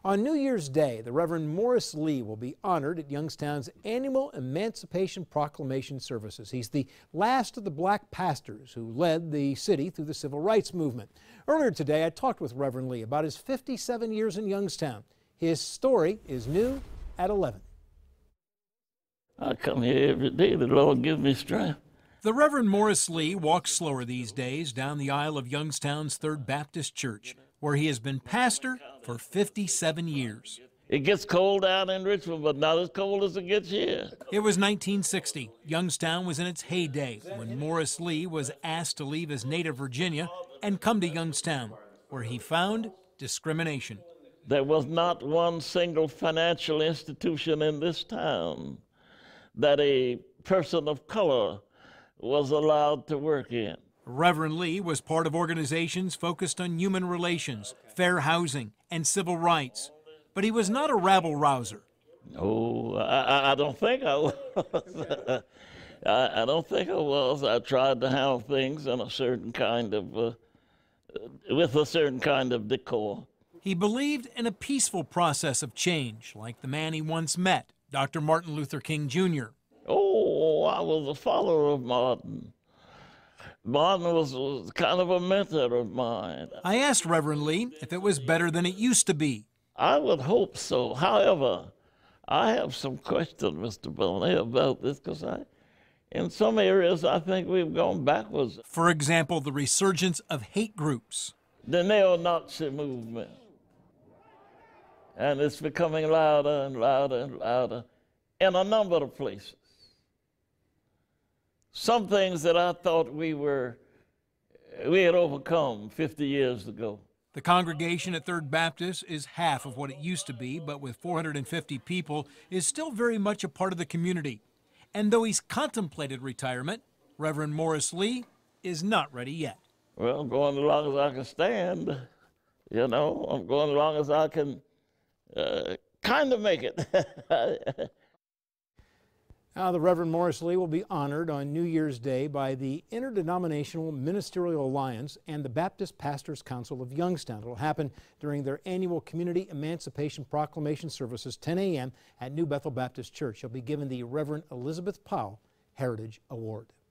On New Year's Day, the Reverend Morris Lee will be honored at Youngstown's annual Emancipation Proclamation services. He's the last of the black pastors who led the city through the civil rights movement. Earlier today, I talked with Reverend Lee about his 57 years in Youngstown. His story is new at 11. I come here every day. The Lord gives me strength. The Reverend Morris Lee walks slower these days down the aisle of Youngstown's Third Baptist Church, where he has been pastor for 57 years. It gets cold out in Richmond, but not as cold as it gets here. It was 1960. Youngstown was in its heyday when Morris Lee was asked to leave his native Virginia and come to Youngstown, where he found discrimination. There was not one single financial institution in this town that a person of color was allowed to work in. Reverend Lee was part of organizations focused on human relations, fair housing, and civil rights. But he was not a rabble-rouser. Oh, I don't think I was. I don't think I was. I tried to handle things in a certain kind of, with a certain kind of decor. He believed in a peaceful process of change, like the man he once met, Dr. Martin Luther King Jr. Oh, I was a follower of Martin. Martin was kind of a mentor of mine. I asked Reverend Lee if it was better than it used to be. I would hope so. However, I have some questions, Mr. Bonnet, about this because in some areas, I think we've gone backwards. For example, the resurgence of hate groups. The neo-Nazi movement. And it's becoming louder and louder and louder in a number of places. Some things that I thought we had overcome 50 years ago. The congregation at Third Baptist is half of what it used to be, but with 450 people, is still very much a part of the community. And though he's contemplated retirement, Reverend Morris Lee is not ready yet. Well, I'm going as long as I can stand. You know, I'm going as long as I can kind of make it. Now, the Reverend Morris Lee will be honored on New Year's Day by the Interdenominational Ministerial Alliance and the Baptist Pastors Council of Youngstown. It will happen during their annual Community Emancipation Proclamation services, 10 a.m. at New Bethel Baptist Church. He'll be given the Reverend Elizabeth Powell Heritage Award.